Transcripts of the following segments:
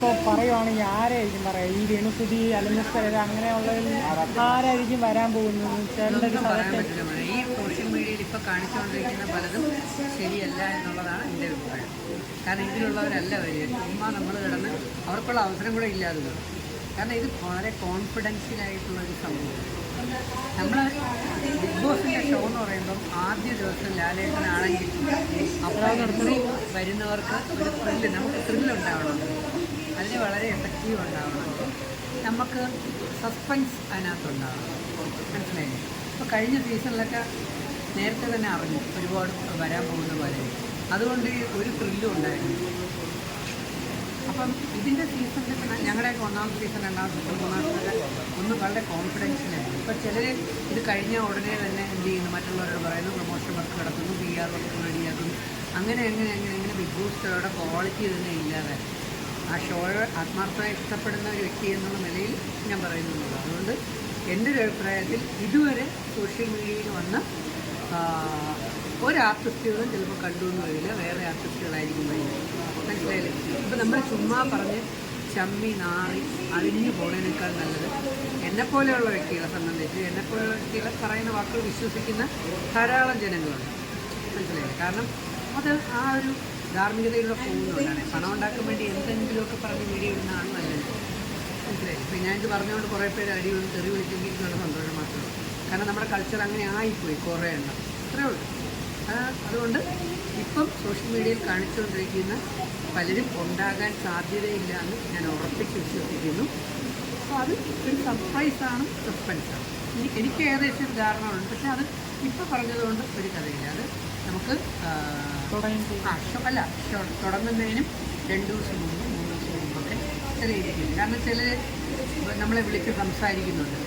ഇപ്പോൾ പറയുവാണെങ്കിൽ ആരായിരിക്കും പറയാം ഈ രേണുസുതി അല്ലെങ്കിൽ അങ്ങനെയുള്ളതിൽ ആരായിരിക്കും വരാൻ പോകുന്നത്? ചേട്ടൻ്റെ ഒരു ഈ സോഷ്യൽ മീഡിയയിൽ ഇപ്പോൾ കാണിച്ചുകൊണ്ടിരിക്കുന്ന പലതും ശരിയല്ല എന്നുള്ളതാണ് എൻ്റെ അഭിപ്രായം. കാരണം ഇതിലുള്ളവരല്ല വരിക, ചുമ്മാ നമ്മൾ കിടന്ന് അവർക്കുള്ള അവസരം കൂടെ ഇല്ലാതെ. കാരണം ഇത് വളരെ കോൺഫിഡൻഷ്യലായിട്ടുള്ളൊരു സംഭവം. നമ്മൾ ബിഗ് ബോസിൻ്റെ ഷോ എന്ന് പറയുമ്പം ആദ്യ ദിവസം ലാലേട്ടനാണെങ്കിൽ അപ്പോൾ വരുന്നവർക്ക് ഒരു ത്രില്ല്, നമുക്ക് ത്രില്ലുണ്ടാവണം, അതിന് വളരെ എഫക്റ്റീവ് ഉണ്ടാവണം, നമുക്ക് സസ്പെൻസ് അതിനകത്തുണ്ടാവണം. മനസ്സിലായില്ലേ? ഇപ്പോൾ കഴിഞ്ഞ സീസണിലൊക്കെ നേരത്തെ തന്നെ അറിഞ്ഞു ഒരുപാട് വരാൻ പോകുന്ന പോലെ, അതുകൊണ്ട് ഒരു ത്രില്ലും ഉണ്ടായിരുന്നു. അപ്പം ഇതിൻ്റെ സീസണിൽ ഞങ്ങളുടെയൊക്കെ ഒന്നാമത്തെ സീസൺ, രണ്ടാമത്തെ സീസൺ, മൂന്നാമത്തെ സീസൺ ഒന്ന് വളരെ കോൺഫിഡൻഷ്യലായിരുന്നു. ഇപ്പോൾ ചിലർ ഇത് കഴിഞ്ഞ ഉടനെ തന്നെ എന്ത് ചെയ്യുന്നു, മറ്റുള്ളവരോട് പറയുന്നു, പ്രൊമോഷൻ വർക്ക് കിടക്കുന്നു, PR വർക്ക് റെഡിയാക്കുന്നു, അങ്ങനെ ബിഗ് ബോസ് ഷോയുടെ ക്വാളിറ്റി തന്നെ ഇല്ലാതെ ആ ഷോയെ ആത്മാർത്ഥമായി ഇഷ്ടപ്പെടുന്ന ഒരു വ്യക്തി എന്നുള്ള നിലയിൽ ഞാൻ പറയുന്നുള്ളൂ. അതുകൊണ്ട് എൻ്റെ ഒരു അഭിപ്രായത്തിൽ ഇതുവരെ സോഷ്യൽ മീഡിയയിൽ വന്ന ഒരു ആർട്ടിസ്റ്റുകളും ചിലപ്പോൾ കണ്ടു എന്ന് വരില്ല, വേറെ ആർട്ടിസ്റ്റുകളായിരിക്കും വരുന്നത്. മനസ്സിലായില്ലേ? ഇപ്പം നമ്മൾ ചുമ്മാ പറഞ്ഞ് ചമ്മി നാറി അഴിഞ്ഞു പോകുന്നതിനേക്കാൾ നല്ലത് എന്നെപ്പോലെയുള്ള വ്യക്തികളെ സംബന്ധിച്ച്, എന്നെപ്പോലെയുള്ള വ്യക്തികളെ പറയുന്ന വാക്കുകൾ വിശ്വസിക്കുന്ന ധാരാളം ജനങ്ങളുണ്ട്. മനസ്സിലായില്ലേ? കാരണം അത് ആ ഒരു ധാർമ്മികതയിലൂടെ പോകുന്നതുകൊണ്ടാണ്. പണം ഉണ്ടാക്കാൻ വേണ്ടി എന്തെങ്കിലുമൊക്കെ പറഞ്ഞ് വീഡിയോ ഇടുന്നതാണ് നല്ലത്. മനസ്സിലായി? ഇപ്പം ഞാനിത് പറഞ്ഞുകൊണ്ട് കുറേ പേര് തെറി വിളിച്ചെങ്കിൽ എന്നുള്ള സന്തോഷം മാത്രമേ. കാരണം നമ്മുടെ കൾച്ചർ അങ്ങനെ ആയിപ്പോയി, കുറേ എണ്ണം, അത്രേ ഉള്ളൂ. അതുകൊണ്ട് ഇപ്പം സോഷ്യൽ മീഡിയയിൽ കാണിച്ചുകൊണ്ടിരിക്കുന്ന പലരും ഉണ്ടാകാൻ സാധ്യതയില്ല എന്ന് ഞാൻ ഉറപ്പിച്ച് വിശ്വസിക്കുന്നു. അപ്പോൾ അത് ഒരു സർപ്രൈസാണ്, സസ്പെൻസാണ്. എനിക്ക് ഏകദേശം ഒരു ധാരണയുണ്ട്, പക്ഷേ അത് ഇപ്പോൾ പറഞ്ഞതുകൊണ്ട് ഒരു കഥയില്ല. അത് നമുക്ക് തുടങ്ങുന്നതിനും 2 ദിവസം മുമ്പ് 3 ദിവസം മുമ്പൊക്കെ ചെറിയ രീതിയിൽ. കാരണം ചിലർ നമ്മളെ വിളിച്ച് സംസാരിക്കുന്നുണ്ട്,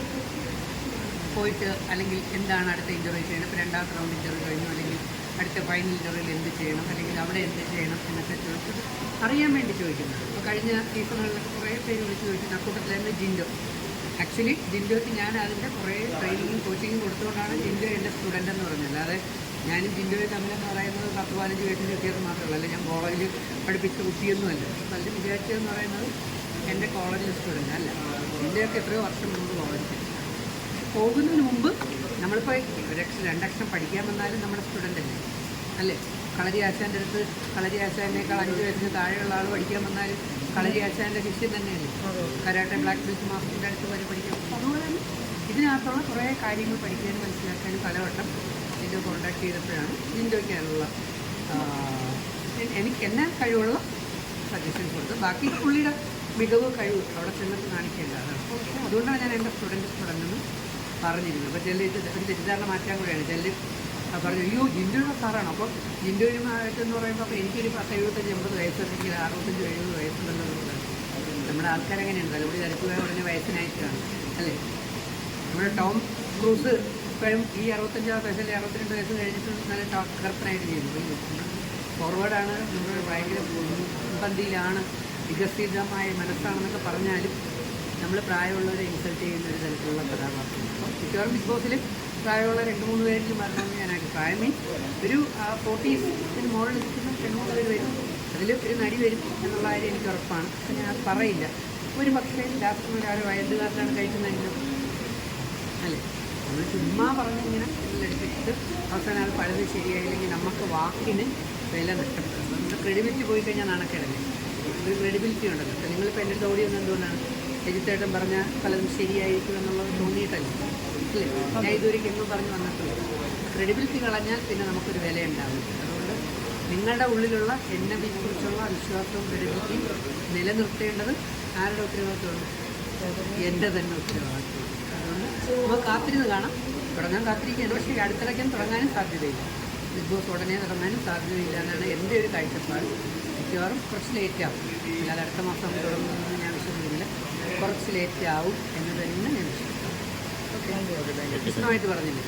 പോയിട്ട് അല്ലെങ്കിൽ എന്താണ് അടുത്ത ഇൻ്റർവ്യൂ ചെയ്യണം, ഇപ്പോൾ രണ്ടാമത്തെ റൗണ്ട് ഇൻ്റർവ്യൂ കഴിഞ്ഞു, അല്ലെങ്കിൽ അടുത്ത ഫൈനൽ ഇൻ്റർവ്യൂവിൽ എന്ത് ചെയ്യണം, അല്ലെങ്കിൽ അവിടെ എന്ത് ചെയ്യണം എന്നൊക്കെ ചോദിച്ചത് അറിയാൻ വേണ്ടി ചോദിക്കുന്നത്. അപ്പോൾ കഴിഞ്ഞ സീസണുകളിലൊക്കെ കുറേ പേര് വിളിച്ച് ചോദിച്ചിട്ടുണ്ട്. അക്കൂട്ടത്തിലായിരുന്നു ജിൻഡോ. ആക്ച്വലി ജിൻഡോയ്ക്ക് ഞാൻ അതിൻ്റെ കുറേ ട്രെയിനിങ്ങും കോച്ചിങ്ങും കൊടുത്തുകൊണ്ടാണ് ജിൻഡോ എൻ്റെ സ്റ്റുഡൻ്റ് എന്ന് പറഞ്ഞത്. അല്ലാതെ ഞാനും ജിൻഡോയും തമ്മിലെന്ന് പറയുന്നത് 10-15 വയസ്സിൻ്റെ വ്യത്യാസം മാത്രമേ ഉള്ളൂ. ഞാൻ കോളേജിൽ പഠിപ്പിച്ച കുട്ടിയൊന്നുമല്ല. പലരും വിചാരിച്ചതെന്ന് പറയുന്നത് എൻ്റെ കോളേജിലെ സ്റ്റുഡൻ്റ് അല്ല. ജിൻഡോയൊക്കെ എത്രയോ വർഷം മുമ്പ് കോളേജിൽ പോകുന്നതിന് മുമ്പ് നമ്മളിപ്പോൾ 2 അക്ഷരം പഠിക്കാൻ വന്നാലും നമ്മുടെ സ്റ്റുഡൻ്റ് അല്ലേ? കളരി ആശാൻ്റെ അടുത്ത് കളരി ആശാനേക്കാൾ 5 വയസ്സിന് താഴെയുള്ള ആൾ പഠിക്കാൻ വന്നാലും കളരി ആശാൻ്റെ ശിഷ്യൻ തന്നെയല്ലേ? കരാട്ടെ ബ്ലാക്ക് ബെൽറ്റ് മാസ്റ്ററിൻ്റെ അടുത്ത് വരെ പഠിക്കാം. അതുപോലെ തന്നെ ഇതിനകത്തുള്ള കുറേ കാര്യങ്ങൾ പഠിക്കാനും മനസ്സിലാക്കാനും പലവട്ടം ജിൻഡോ കോൺടാക്ട് ചെയ്തപ്പോഴാണ് ജിൻഡോയ്ക്കാനുള്ള എന്നെ കഴിവുള്ള സജഷൻസ് കൊടുത്തത്. ബാക്കി പുള്ളിയുടെ മികവ് കഴിവ് അവിടെ ചെന്നിട്ട് കാണിക്കേണ്ടതാണ്. അതുകൊണ്ടാണ് ഞാൻ എൻ്റെ സ്റ്റുഡൻറ്റെന്ന് പറഞ്ഞിരുന്നത്. അപ്പോൾ ചില ഒരു തെറ്റിദ്ധാരണ മാറ്റാൻ കൂടെയാണ്. ചില പറഞ്ഞു, അയ്യോ ജിൻഡോയുടെ സാറാണ്. അപ്പോൾ ജിൻഡോയുമായിട്ടെന്ന് പറയുമ്പോൾ അപ്പോൾ എനിക്കൊരു 70-80 വയസ്സുണ്ടെങ്കിൽ 65-70 വയസ്സുണ്ടല്ലോ എന്നുള്ളത്. നമ്മുടെ ആൾക്കാരെങ്ങനെയാണ് തലമുടി തരക്കുക പറഞ്ഞ വയസ്സിനായിട്ടാണ് അല്ലേ? നമ്മുടെ ടോം ക്രൂസ് ഇപ്പോഴും ഈ 65 വയസ്സിൽ 62 വയസ്സ് കഴിഞ്ഞിട്ട് നല്ല കർപ്പനായിട്ട് ചെയ്യുന്നു. ഫോർവേഡാണ്, നമ്മൾ ഭയങ്കര മുൻപന്തിയിലാണ്, വികസിതമായ മനസ്സാണെന്നൊക്കെ പറഞ്ഞാലും നമ്മൾ പ്രായമുള്ളവരെ ഇൻസൾട്ട് ചെയ്യുന്ന ഒരു തരത്തിലുള്ള കഥാപാത്രം. അപ്പോൾ മിക്കവാറും ബിഗ് ബോസിൽ പ്രായമുള്ള 2-3 പേരിലും വരണമെന്ന് ഞാൻ അഭിപ്രായം. മീൻസ് ഒരു 40-ന് മുകളിൽ നിൽക്കുന്ന 2-3 പേര് വരും, അതിൽ ഒരു നടി വരും എന്നുള്ള കാര്യം എനിക്ക് ഉറപ്പാണ്. പക്ഷെ ഞാൻ അത് പറയില്ല. ഒരു പക്ഷേ ലാസ്റ്റ് ഒരാൾ വയലുകാരനാണ് കഴിക്കുന്നതെങ്കിലും അല്ലേ? നമ്മൾ ചുമ്മാ പറഞ്ഞിങ്ങനെ എടുത്തിട്ട് അവസാനം അത് പലത് ശരിയായില്ലെങ്കിൽ നമുക്ക് വാക്കിന് വില നഷ്ടപ്പെടും. നമ്മുടെ ക്രെഡിബിലിറ്റി പോയി കഴിഞ്ഞാൽ നാണക്കേടല്ലേ? ഒരു ക്രെഡിബിലിറ്റി ഉണ്ടല്ലോ. അപ്പോൾ നിങ്ങളിപ്പോൾ എൻ്റെ ഓടി വന്നത് എന്തുകൊണ്ടാണ്? രജിത്തേട്ടൻ പറഞ്ഞാൽ പലതും ശരിയായിരിക്കും എന്നുള്ളത് തോന്നിയിട്ടല്ലേ? അല്ലേ? ഞാൻ ഇതുവരെയ്ക്ക് എന്നും പറഞ്ഞു വന്നിട്ടില്ല. ക്രെഡിബിലിറ്റി കളഞ്ഞാൽ പിന്നെ നമുക്കൊരു വില ഉണ്ടാവില്ല. അതുകൊണ്ട് നിങ്ങളുടെ ഉള്ളിലുള്ള എന്നെക്കുറിച്ചുള്ള വിശ്വാസവും ക്രെഡിബിലിറ്റിയും നിലനിർത്തേണ്ടത് ആരുടെ ഉത്തരവാദിത്വമാണ്? എൻ്റെ തന്നെ ഉത്തരവാദിത്വം. അതുകൊണ്ട് നമുക്ക് കാത്തിരുന്ന് കാണാം. തുടങ്ങാൻ കാത്തിരിക്കുകയാണ്. പക്ഷേ അടുത്തിടയ്ക്കാൻ തുടങ്ങാനും സാധ്യതയില്ല. ബിഗ് ബോസ് ഉടനെ തുടങ്ങാനും സാധ്യതയില്ല എന്നാണ് എൻ്റെ ഒരു കാഴ്ചപ്പാട്. മിക്കവാറും കുറച്ച് ലേറ്റാവും. അല്ലാതെ അടുത്ത മാസം തുടങ്ങുന്നതെന്ന് ഞാൻ വിശ്വസിക്കുന്നില്ല. കുറച്ച് ലേറ്റാവും എന്ന് തന്നെ ഞാൻ വിശ്വസിക്കുന്നു. ഓക്കെ, വിശദമായിട്ട് പറഞ്ഞില്ലേ?